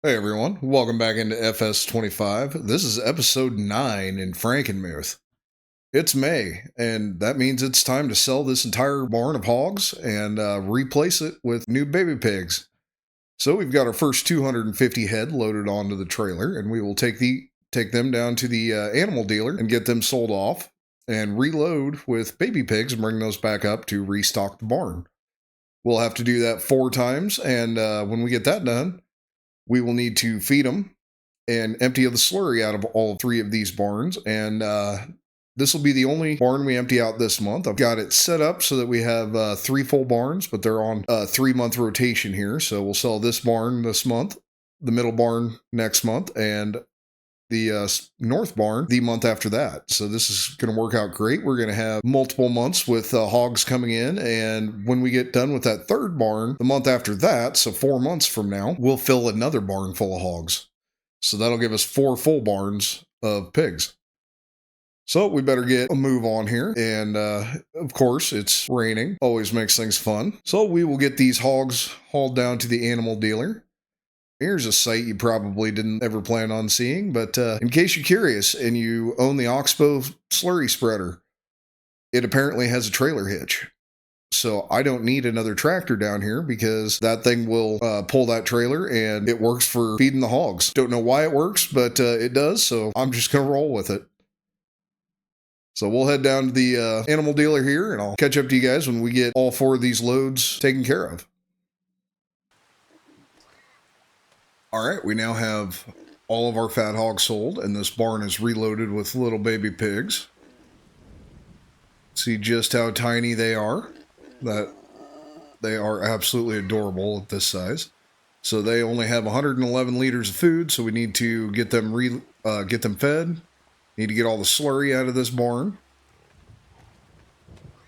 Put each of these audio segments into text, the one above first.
Hey everyone, welcome back into FS25. This is episode 9 in Frankenmuth. It's May, and that means it's time to sell this entire barn of hogs and replace it with new baby pigs. So we've got our first 250 head loaded onto the trailer, and we will take them down to the animal dealer and get them sold off, and reload with baby pigs and bring those back up to restock the barn. We'll have to do that 4 times, and when we get that done, we will need to feed them and empty the slurry out of all 3 of these barns. And this will be the only barn we empty out this month. I've got it set up so that we have 3 full barns, but they're on a 3-month rotation here. So we'll sell this barn this month, the middle barn next month, and the north barn the month after that. So this is going to work out great. We're going to have multiple months with hogs coming in, and when we get done with that third barn the month after that, so 4 months from now, we'll fill another barn full of hogs. So that'll give us 4 full barns of pigs. So we better get a move on here, and of course it's raining, always makes things fun. So we will get these hogs hauled down to the animal dealer. Here's a site you probably didn't ever plan on seeing, but in case you're curious and you own the Oxbow slurry spreader, it apparently has a trailer hitch. So I don't need another tractor down here because that thing will pull that trailer, and it works for feeding the hogs. Don't know why it works, but it does, so I'm just going to roll with it. So we'll head down to the animal dealer here, and I'll catch up to you guys when we get all 4 of these loads taken care of. All right, we now have all of our fat hogs sold, and this barn is reloaded with little baby pigs. See just how tiny they are. That they are absolutely adorable at this size. So they only have 111 liters of food, so we need to get them fed. Need to get all the slurry out of this barn.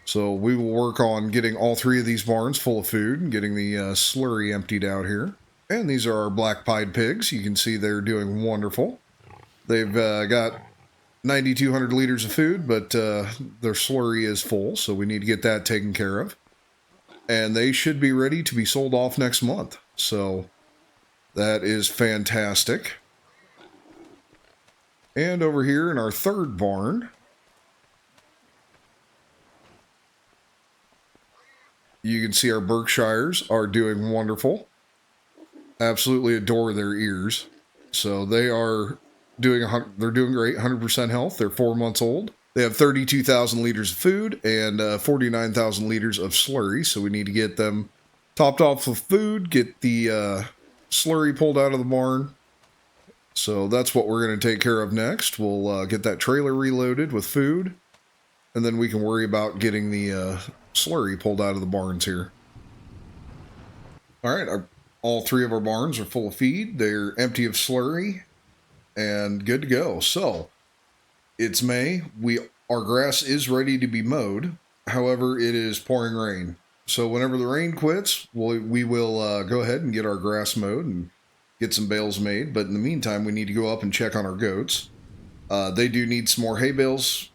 So we will work on getting all 3 of these barns full of food and getting the slurry emptied out here. And these are our black pied pigs. You can see they're doing wonderful. They've got 9,200 liters of food, but their slurry is full, so we need to get that taken care of. And they should be ready to be sold off next month. So that is fantastic. And over here in our third barn, you can see our Berkshires are doing wonderful. Absolutely adore their ears. So they are doing great, 100% health. They're 4 months old. They have 32,000 liters of food and 49,000 liters of slurry. So we need to get them topped off with food, get the slurry pulled out of the barn. So that's what we're going to take care of next. We'll get that trailer reloaded with food, and then we can worry about getting the slurry pulled out of the barns here. All right, all 3 of our barns are full of feed. They're empty of slurry and good to go. So it's May. Our grass is ready to be mowed. However, it is pouring rain. So whenever the rain quits, we will go ahead and get our grass mowed and get some bales made. But in the meantime, we need to go up and check on our goats. They do need some more hay bales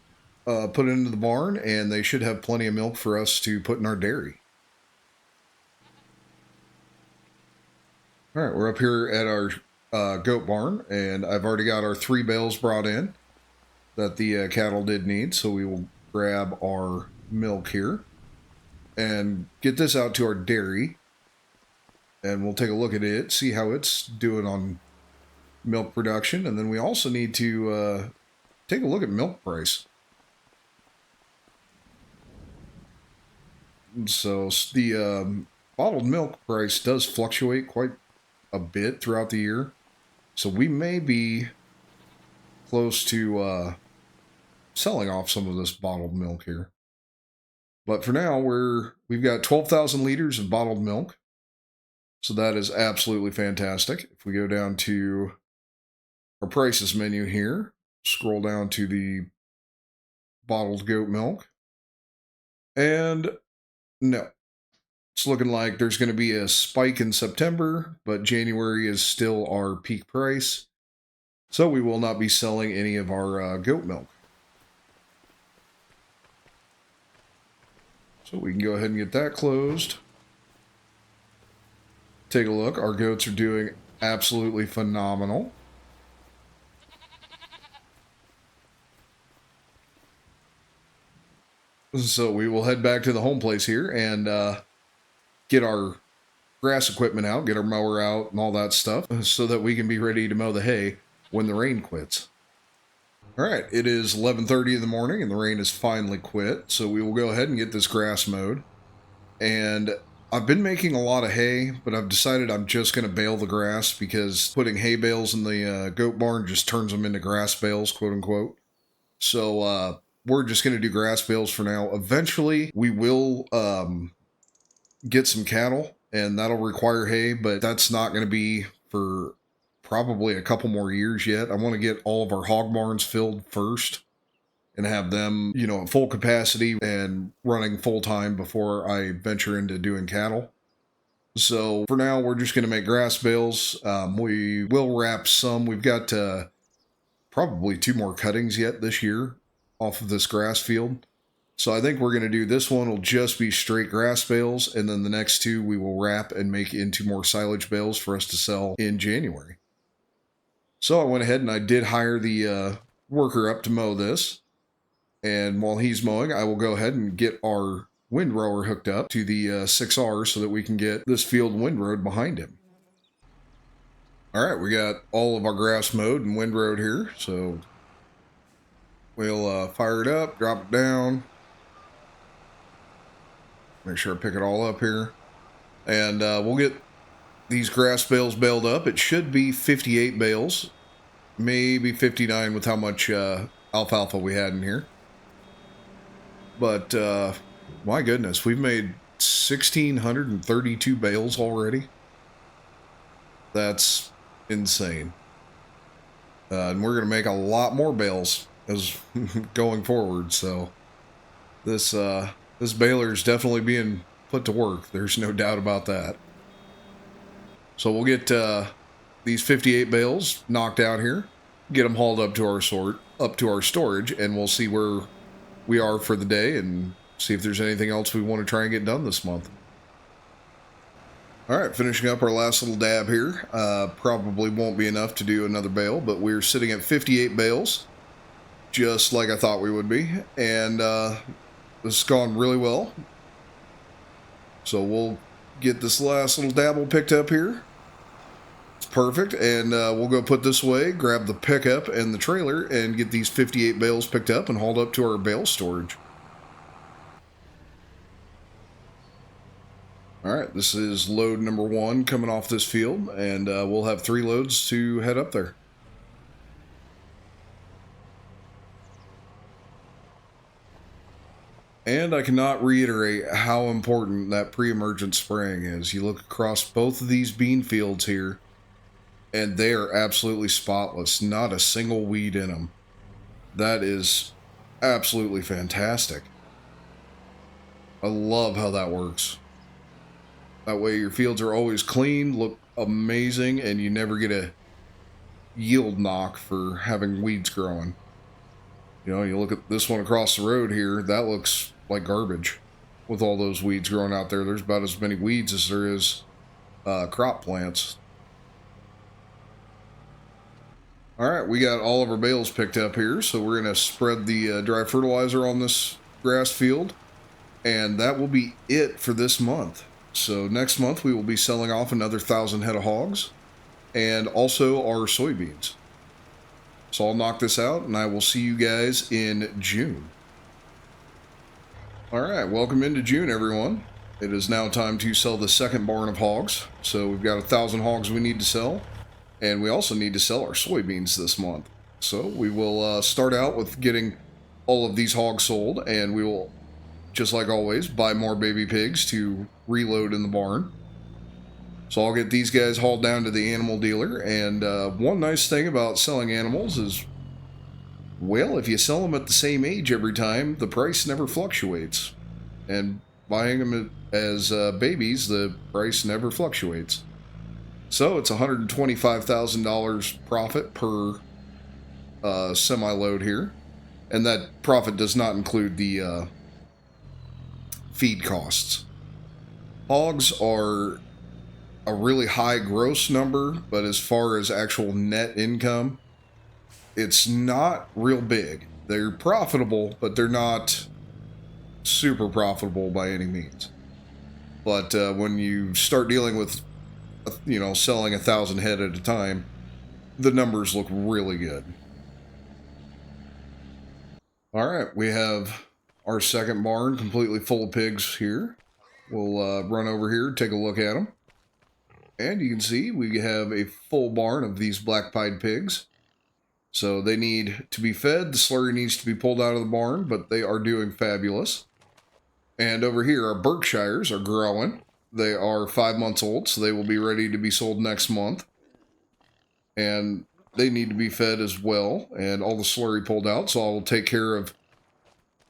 put into the barn, and they should have plenty of milk for us to put in our dairy. All right, we're up here at our goat barn, and I've already got our 3 bales brought in that the cattle did need, so we will grab our milk here and get this out to our dairy, and we'll take a look at it, see how it's doing on milk production, and then we also need to take a look at milk price. So the bottled milk price does fluctuate quite a bit throughout the year, so we may be close to selling off some of this bottled milk here. But for now, we've got 12,000 liters of bottled milk, so that is absolutely fantastic. If we go down to our prices menu here, scroll down to the bottled goat milk, and no, it's looking like there's going to be a spike in September, but January is still our peak price. So we will not be selling any of our goat milk. So we can go ahead and get that closed. Take a look. Our goats are doing absolutely phenomenal. So we will head back to the home place here and get our grass equipment out, get our mower out and all that stuff so that we can be ready to mow the hay when the rain quits. All right, it is 11:30 in the morning and the rain has finally quit. So we will go ahead and get this grass mowed. And I've been making a lot of hay, but I've decided I'm just going to bale the grass because putting hay bales in the goat barn just turns them into grass bales, quote unquote. So we're just going to do grass bales for now. Eventually, we will get some cattle, and that'll require hay, but that's not going to be for probably a couple more years yet. I want to get all of our hog barns filled first and have them, at full capacity and running full time before I venture into doing cattle. So for now, we're just going to make grass bales. We will wrap some. We've got probably 2 more cuttings yet this year off of this grass field. So I think we're going to do this one will just be straight grass bales, and then the next 2 we will wrap and make into more silage bales for us to sell in January. So I went ahead and I did hire the worker up to mow this. And while he's mowing, I will go ahead and get our windrower hooked up to the 6R so that we can get this field windrowed behind him. All right, we got all of our grass mowed and windrowed here. So we'll fire it up, drop it down. Make sure I pick it all up here. And we'll get these grass bales baled up. It should be 58 bales, maybe 59 with how much alfalfa we had in here. But, my goodness, we've made 1,632 bales already. That's insane. And we're going to make a lot more bales as going forward. So this baler is definitely being put to work. There's no doubt about that. So we'll get these 58 bales knocked out here, get them hauled up to our storage, and we'll see where we are for the day and see if there's anything else we want to try and get done this month. All right, finishing up our last little dab here. Probably won't be enough to do another bale, but we're sitting at 58 bales, just like I thought we would be. And this has gone really well. So we'll get this last little dabble picked up here. It's perfect. And we'll go put this away, grab the pickup and the trailer, and get these 58 bales picked up and hauled up to our bale storage. All right, this is load number 1 coming off this field, and we'll have 3 loads to head up there. And I cannot reiterate how important that pre-emergent spraying is. You look across both of these bean fields here, and they are absolutely spotless. Not a single weed in them. That is absolutely fantastic. I love how that works. That way your fields are always clean, look amazing, and you never get a yield knock for having weeds growing. You look at this one across the road here, that looks like garbage with all those weeds growing out there. There's about as many weeds as there is crop plants. All right, we got all of our bales picked up here, so we're going to spread the dry fertilizer on this grass field, and that will be it for this month. So next month we will be selling off another 1,000 head of hogs and also our soybeans. So I'll knock this out and I will see you guys in June. All right, welcome into June, everyone. It is now time to sell the second barn of hogs. So we've got 1,000 hogs we need to sell, and we also need to sell our soybeans this month. So we will start out with getting all of these hogs sold, and we will, just like always, buy more baby pigs to reload in the barn. So I'll get these guys hauled down to the animal dealer, and one nice thing about selling animals is, well, if you sell them at the same age every time, the price never fluctuates. And buying them as babies, the price never fluctuates. So it's $125,000 profit per semi-load here. And that profit does not include the feed costs. Hogs are a really high gross number, but as far as actual net income, it's not real big. They're profitable, but they're not super profitable by any means. But when you start dealing with, selling 1,000 head at a time, the numbers look really good. All right, we have our second barn completely full of pigs here. We'll run over here, take a look at them. And you can see we have a full barn of these black-pied pigs. So they need to be fed. The slurry needs to be pulled out of the barn, but they are doing fabulous. And over here, our Berkshires are growing. They are 5 months old, so they will be ready to be sold next month. And they need to be fed as well, and all the slurry pulled out, so I will take care of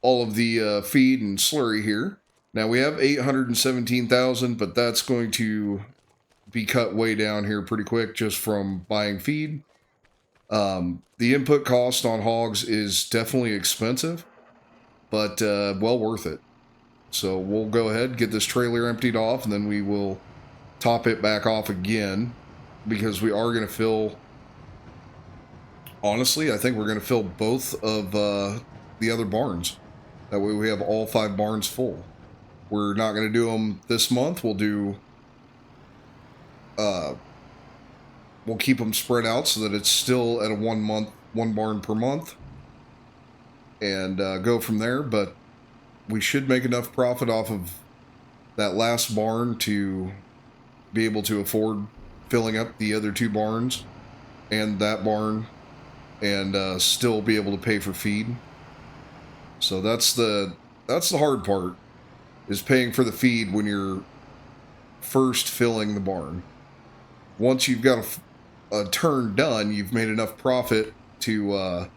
all of the feed and slurry here. Now, we have 817,000, but that's going to be cut way down here pretty quick just from buying feed. The input cost on hogs is definitely expensive, but well worth it. So we'll go ahead, get this trailer emptied off, and then we will top it back off again, because we are going to fill... Honestly, I think we're going to fill both of the other barns. That way we have all 5 barns full. We're not going to do them this month. We'll do... we'll keep them spread out so that it's still at a 1 barn per month. And go from there, but we should make enough profit off of that last barn to be able to afford filling up the other 2 barns and that barn, and still be able to pay for feed. So that's the hard part, is paying for the feed when you're first filling the barn. Once you've got a turn done, you've made enough profit to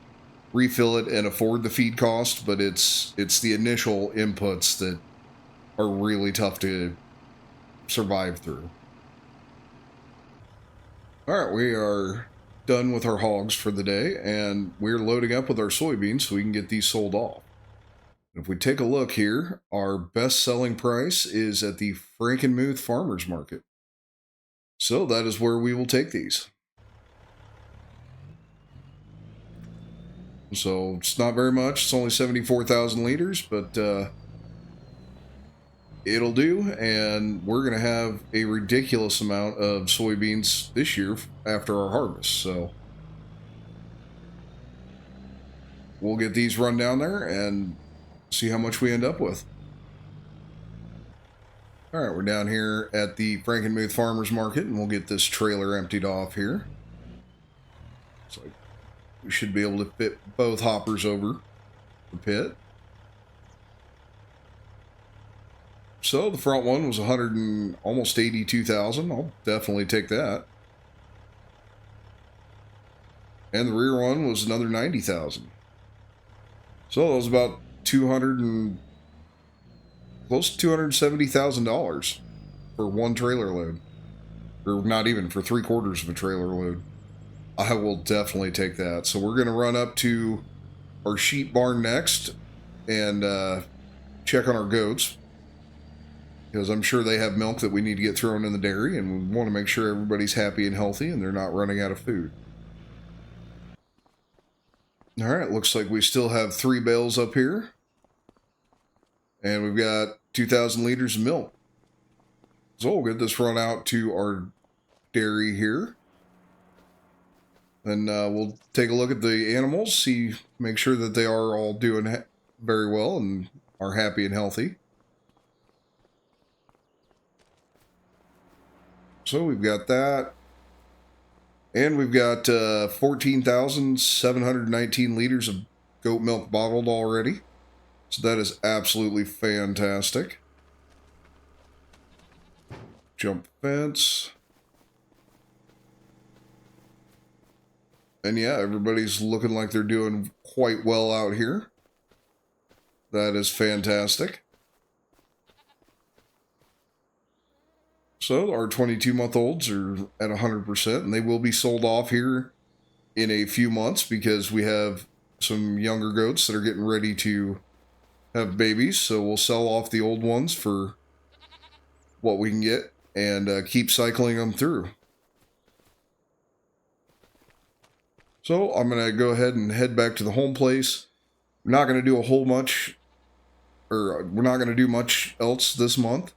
refill it and afford the feed cost, but it's the initial inputs that are really tough to survive through. Alright, we are done with our hogs for the day, and we're loading up with our soybeans so we can get these sold off. If we take a look here, our best selling price is at the Frankenmuth Farmers Market. So that is where we will take these. So it's not very much. It's only 74,000 liters, but it'll do. And we're going to have a ridiculous amount of soybeans this year after our harvest. So we'll get these run down there and see how much we end up with. All right, we're down here at the Frankenmuth Farmers Market, and we'll get this trailer emptied off here. So we should be able to fit both hoppers over the pit. So the front one was almost 82,000. I'll definitely take that. And the rear one was another 90,000. So that was about close to $270,000 for one trailer load, or not even, for 3/4 of a trailer load. I will definitely take that. So we're going to run up to our sheep barn next and check on our goats, because I'm sure they have milk that we need to get thrown in the dairy, and we want to make sure everybody's happy and healthy and they're not running out of food. All right, looks like we still have 3 bales up here, and we've got 2,000 liters of milk. So we'll get this run out to our dairy here. Then we'll take a look at the animals, make sure that they are all doing very well and are happy and healthy. So we've got that. And we've got 14,719 liters of goat milk bottled already. So that is absolutely fantastic. Jump fence. And yeah, everybody's looking like they're doing quite well out here. That is fantastic. So our 22-month-olds are at 100%, and they will be sold off here in a few months, because we have some younger goats that are getting ready to have babies. So we'll sell off the old ones for what we can get, and keep cycling them through. So I'm going to go ahead and head back to the home place. We're not going to do a whole much, or we're not going to do much else this month.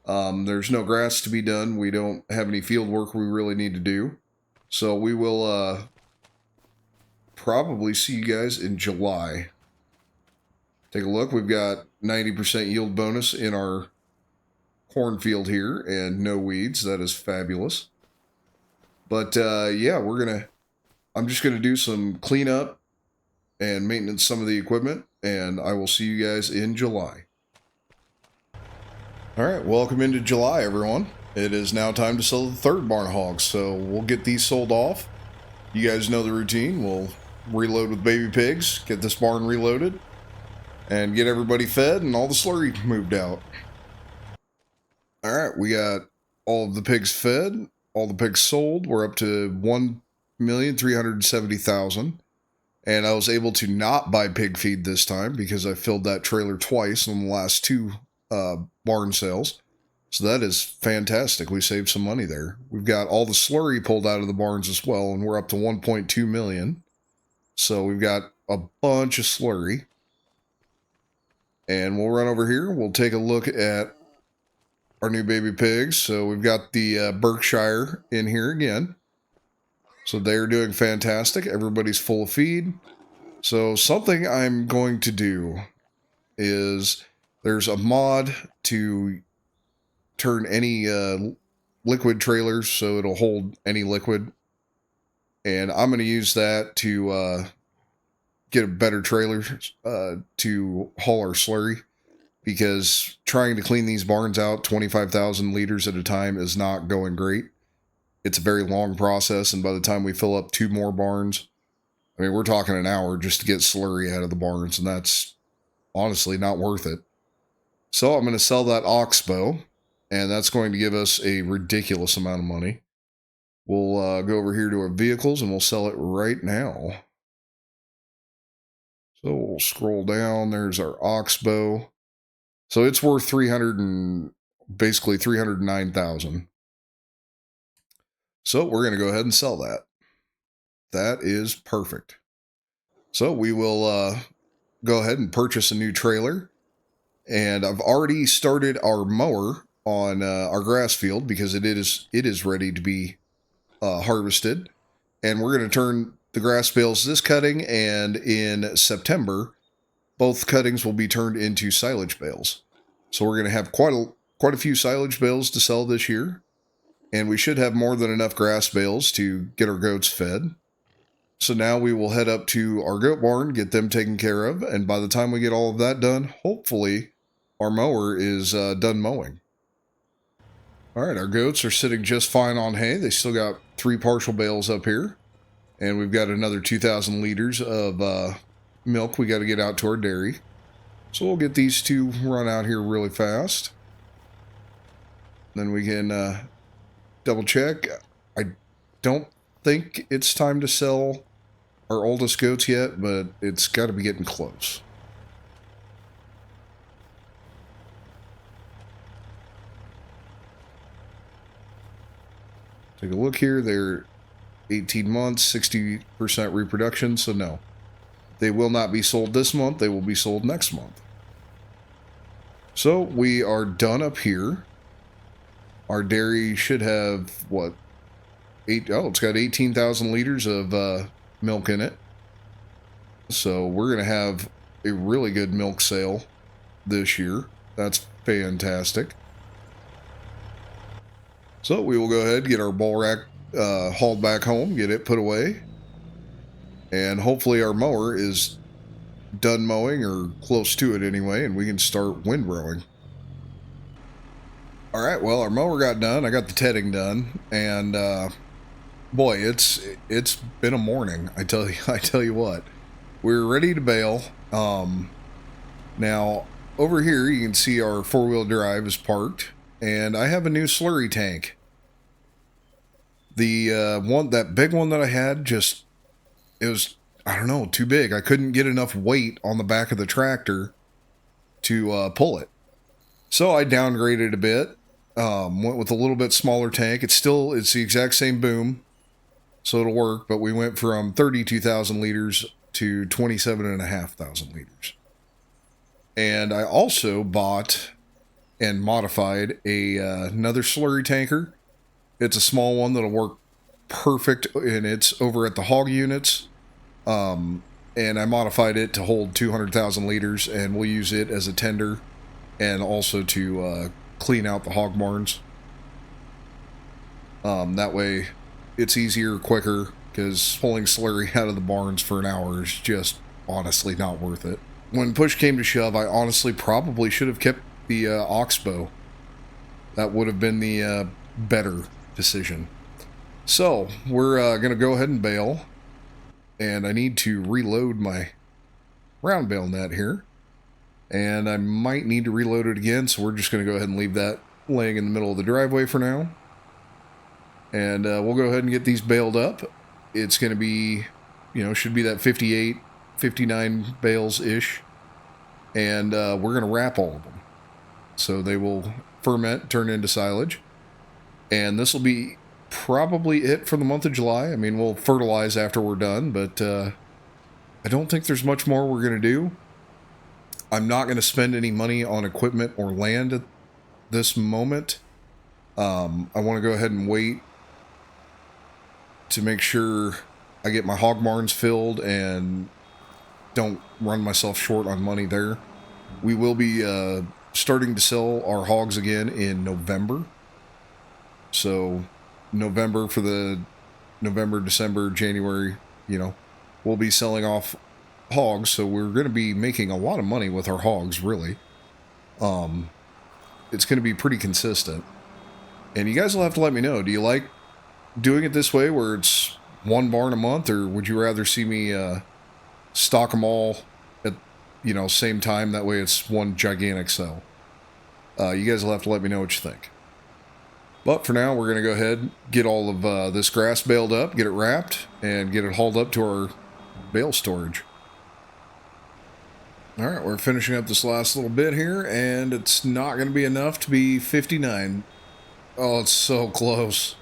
There's no grass to be done. We don't have any field work we really need to do. So we will probably see you guys in July. Take a look. We've got 90% yield bonus in our cornfield here and no weeds. That is fabulous. But yeah, I'm just going to do some cleanup and maintenance some of the equipment, and I will see you guys in July. All right, welcome into July, everyone. It is now time to sell the third barn of hogs, so we'll get these sold off. You guys know the routine. We'll reload with baby pigs, get this barn reloaded, and get everybody fed and all the slurry moved out. All right, we got all of the pigs fed, all the pigs sold. We're up to 1,370,000. And I was able to not buy pig feed this time because I filled that trailer twice on the last two barn sales. So that is fantastic. We saved some money there. We've got all the slurry pulled out of the barns as well, and we're up to 1.2 million. So we've got a bunch of slurry. And we'll run over here. We'll take a look at our new baby pigs. So we've got the Berkshire in here again. So they're doing fantastic. Everybody's full of feed. So something I'm going to do is there's a mod to turn any liquid trailers so it'll hold any liquid. And I'm going to use that to get a better trailer to haul our slurry. Because trying to clean these barns out 25,000 liters at a time is not going great. It's a very long process, and by the time we fill up 2 more barns, I mean, we're talking an hour just to get slurry out of the barns, and that's honestly not worth it. So I'm going to sell that oxbow, and that's going to give us a ridiculous amount of money. We'll go over here to our vehicles, and we'll sell it right now. So we'll scroll down. There's our oxbow. So it's worth basically 309,000. So we're going to go ahead and sell that. That is perfect. So we will go ahead and purchase a new trailer. And I've already started our mower on our grass field because it is ready to be harvested. And we're going to turn the grass bales this cutting, and in September, both cuttings will be turned into silage bales. So we're going to have quite a few silage bales to sell this year. And we should have more than enough grass bales to get our goats fed. So now we will head up to our goat barn, get them taken care of, and by the time we get all of that done, hopefully our mower is done mowing. All right, our goats are sitting just fine on hay. They still got 3 partial bales up here, and we've got another 2,000 liters of milk we got to get out to our dairy. So we'll get these 2 run out here really fast. Then we can double check. I don't think it's time to sell our oldest goats yet, but it's got to be getting close. Take a look here. They're 18 months, 60% reproduction, so no. They will not be sold this month. They will be sold next month. So we are done up here. Our dairy should have, what? It's got 18,000 liters of milk in it. So we're going to have a really good milk sale this year. That's fantastic. So we will go ahead and get our bull rack hauled back home, get it put away. And hopefully our mower is done mowing, or close to it anyway, and we can start windrowing. All right, well, our mower got done. I got the tedding done, and boy, it's been a morning. I tell you what. We're ready to bale. Now over here you can see our 4-wheel drive is parked, and I have a new slurry tank. The that big one that I had, it was, I don't know, too big. I couldn't get enough weight on the back of the tractor to pull it. So I downgraded a bit, Went with a little bit smaller tank. It's the exact same boom, so it'll work, but we went from 32,000 liters to 27,500 liters. And I also bought and modified another slurry tanker. It's a small one that'll work perfect, and it's over at the hog units. And I modified it to hold 200,000 liters, and we'll use it as a tender and also to clean out the hog barns. That way it's easier, quicker, because pulling slurry out of the barns for an hour is just honestly not worth it. When push came to shove, I honestly probably should have kept the oxbow. That would have been the better decision. So, we're going to go ahead and bale. And I need to reload my round bale net here. And I might need to reload it again, so we're just going to go ahead and leave that laying in the middle of the driveway for now. And we'll go ahead and get these baled up. It's going to be, should be that 58, 59 bales-ish. And we're going to wrap all of them. So they will ferment, turn into silage. And this will be probably it for the month of July. I mean, we'll fertilize after we're done, but I don't think there's much more we're going to do. I'm not going to spend any money on equipment or land at this moment. I want to go ahead and wait to make sure I get my hog barns filled and don't run myself short on money there. We will be starting to sell our hogs again in November. So November for the November, December, January, we'll be selling off hogs. So we're going to be making a lot of money with our hogs, really. It's going to be pretty consistent. And you guys will have to let me know. Do you like doing it this way where it's one barn a month, or would you rather see me stock them all at, same time? That way it's one gigantic sell. You guys will have to let me know what you think. But for now, we're going to go ahead, get all of this grass baled up, get it wrapped, and get it hauled up to our bale storage. All right, we're finishing up this last little bit here, and it's not going to be enough to be 59. Oh, it's so close.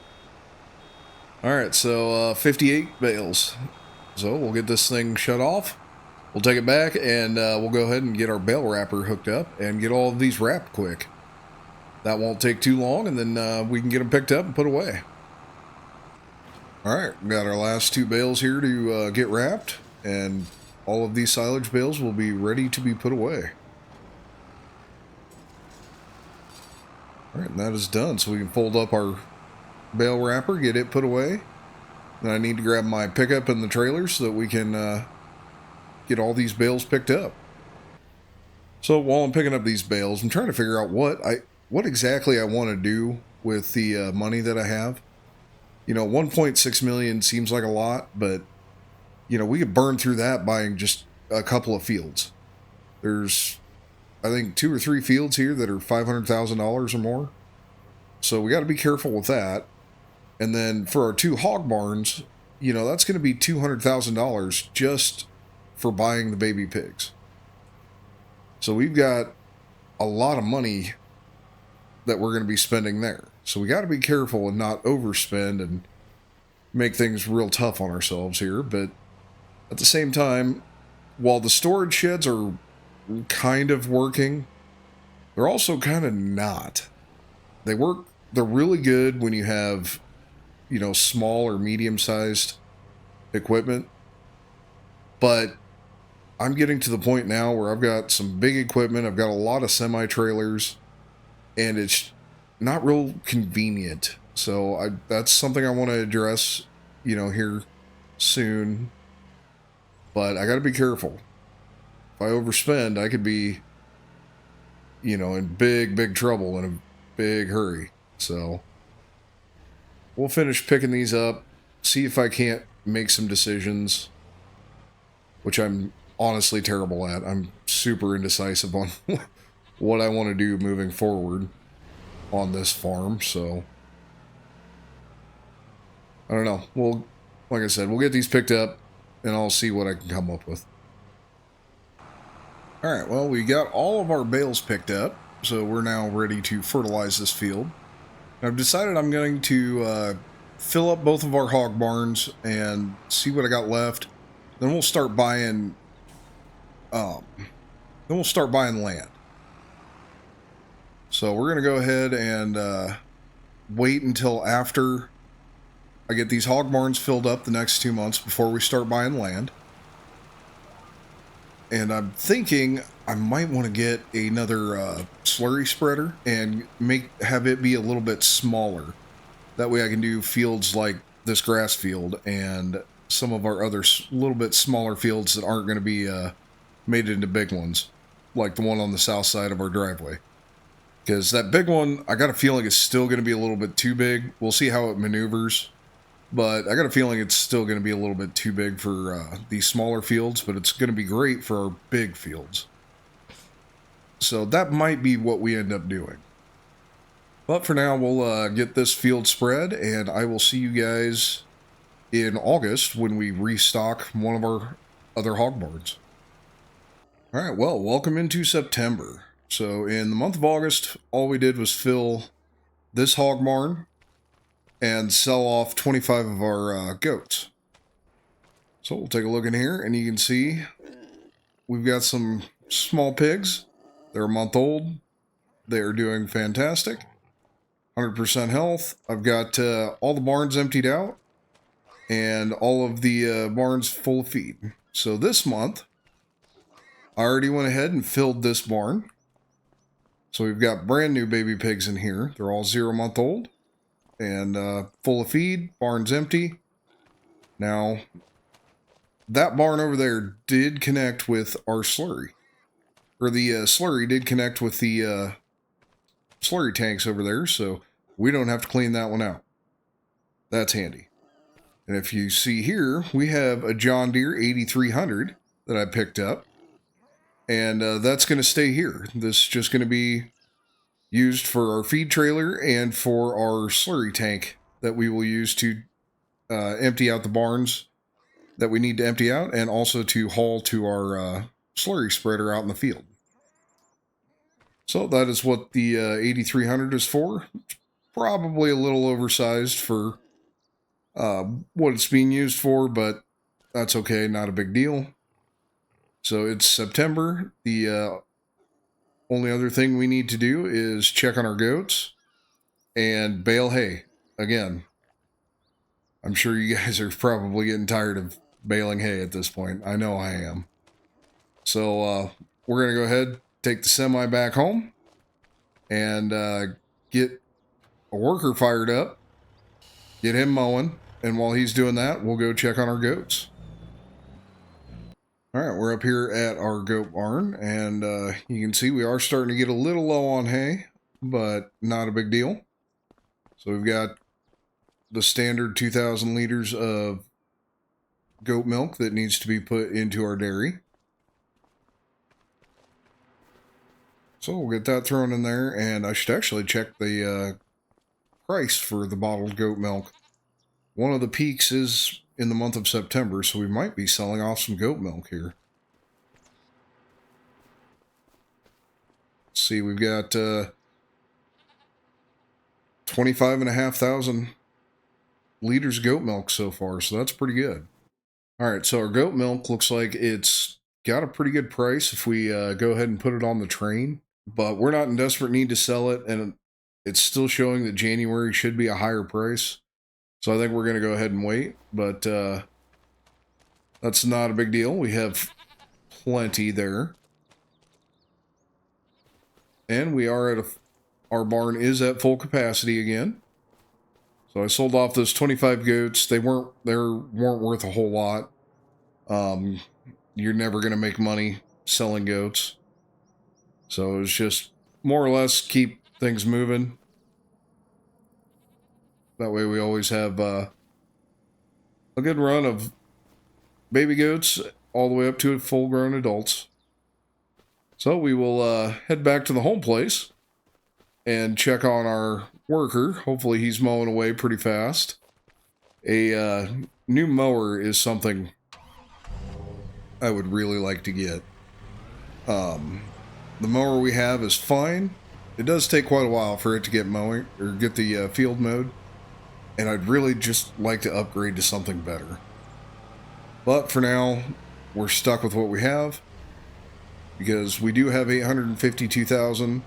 All right, so 58 bales. So we'll get this thing shut off. We'll take it back, and we'll go ahead and get our bale wrapper hooked up and get all of these wrapped quick. That won't take too long, and then we can get them picked up and put away. All right, we got our last two bales here to get wrapped, and all of these silage bales will be ready to be put away. All right, and that is done, so we can fold up our bale wrapper, get it put away. Then I need to grab my pickup and the trailer so that we can get all these bales picked up. So while I'm picking up these bales, I'm trying to figure out what exactly I want to do with the money that I have. 1.6 million seems like a lot, but we could burn through that buying just a couple of fields. There's, I think, 2 or 3 fields here that are $500,000 or more. So we got to be careful with that. And then for our 2 hog barns, that's going to be $200,000 just for buying the baby pigs. So we've got a lot of money that we're going to be spending there. So we got to be careful and not overspend and make things real tough on ourselves here. But at the same time, while the storage sheds are kind of working, they're also kind of not. They work, they're really good when you have, small or medium-sized equipment. But I'm getting to the point now where I've got some big equipment, I've got a lot of semi-trailers, and it's not real convenient. So that's something I want to address, here soon. But I got to be careful. If I overspend, I could be, in big, big trouble in a big hurry. So we'll finish picking these up, see if I can't make some decisions, which I'm honestly terrible at. I'm super indecisive on what I want to do moving forward on this farm, so I don't know. Like I said, we'll get these picked up and I'll see what I can come up with. Alright, well, we got all of our bales picked up, so we're now ready to fertilize this field. I've decided I'm going to fill up both of our hog barns and see what I got left. Then we'll start buying. Then we'll start buying land. So we're gonna go ahead and wait until after I get these hog barns filled up the next 2 months before we start buying land. And I'm thinking I might want to get another slurry spreader and have it be a little bit smaller. That way I can do fields like this grass field and some of our other little bit smaller fields that aren't going to be made into big ones, like the one on the south side of our driveway. Because that big one, I got a feeling is still going to be a little bit too big. We'll see how it maneuvers. But I got a feeling it's still going to be a little bit too big for these smaller fields, but it's going to be great for our big fields. So that might be what we end up doing. But for now, we'll get this field spread, and I will see you guys in August when we restock one of our other hog barns. All right, well, welcome into September. So in the month of August, all we did was fill this hog barn and sell off 25 of our goats. So we'll take a look in here, and you can see we've got some small pigs. They're a month old. They are doing fantastic. 100% health. I've got all the barns emptied out and all of the barns full of feed. So this month, I already went ahead and filled this barn. So we've got brand new baby pigs in here. They're all 0 month old and full of feed. Barn's empty. Now, that barn over there did connect with our slurry. Or the slurry did connect with the slurry tanks over there, so we don't have to clean that one out. That's handy. And if you see here, we have a John Deere 8300 that I picked up. And that's going to stay here. This is just going to be used for our feed trailer and for our slurry tank that we will use to empty out the barns that we need to empty out, and also to haul to our slurry spreader out in the field. So that is what the 8300 is for. Probably a little oversized for what it's being used for, but that's okay, not a big deal. So it's September. The only other thing we need to do is check on our goats and bale hay. Again, I'm sure you guys are probably getting tired of baling hay at this point. I know I am. So we're going to go ahead, take the semi back home, and get a worker fired up, get him mowing, and while he's doing that, we'll go check on our goats. All right, we're up here at our goat barn, and you can see we are starting to get a little low on hay, but not a big deal. So we've got the standard 2,000 liters of goat milk that needs to be put into our dairy. So we'll get that thrown in there, and I should actually check the price for the bottled goat milk. One of the peaks is in the month of September, so we might be selling off some goat milk here. Let's see, we've got 25,500 liters of goat milk so far, so that's pretty good. All right, so our goat milk looks like it's got a pretty good price if we go ahead and put it on the train, but we're not in desperate need to sell it, and it's still showing that January should be a higher price. So I think we're going to go ahead and wait, but that's not a big deal. We have plenty there. And we are at our barn is at full capacity again. So I sold off those 25 goats. They weren't worth a whole lot. You're never going to make money selling goats. So it was just more or less keep things moving. That way we always have a good run of baby goats all the way up to full-grown adults. So we will head back to the home place and check on our worker. Hopefully he's mowing away pretty fast. A new mower is something I would really like to get. The mower we have is fine. It does take quite a while for it to get mowing or get the field mowed, and I'd really just like to upgrade to something better. But for now, we're stuck with what we have because we do have 852,000,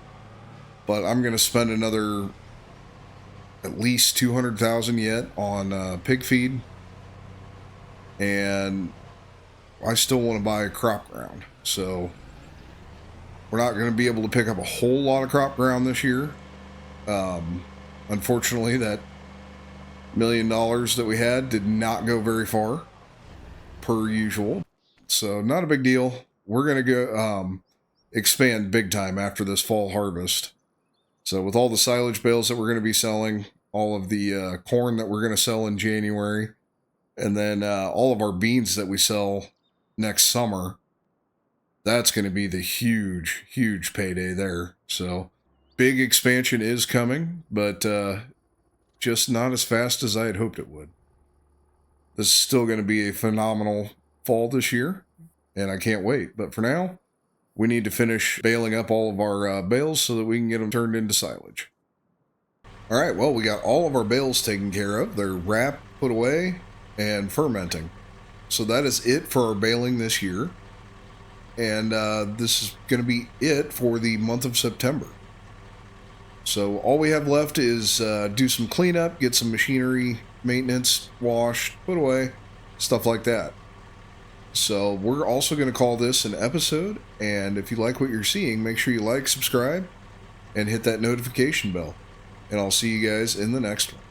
but I'm going to spend another at least 200,000 yet on pig feed, and I still want to buy a crop ground. So we're not going to be able to pick up a whole lot of crop ground this year. Unfortunately, that $1 million that we had did not go very far, per usual. So not a big deal. We're going to go expand big time after this fall harvest. So with all the silage bales that we're going to be selling, all of the corn that we're going to sell in January, and then all of our beans that we sell next summer, that's going to be the huge, huge payday there. So big expansion is coming, but just not as fast as I had hoped it would. This is still going to be a phenomenal fall this year, and I can't wait. But for now, we need to finish baling up all of our bales so that we can get them turned into silage. All right, well, we got all of our bales taken care of. They're wrapped, put away, and fermenting. So that is it for our baling this year. And this is going to be it for the month of September. So all we have left is do some cleanup, get some machinery maintenance, washed, put away, stuff like that. So we're also going to call this an episode, and if you like what you're seeing, make sure you like, subscribe, and hit that notification bell. And I'll see you guys in the next one.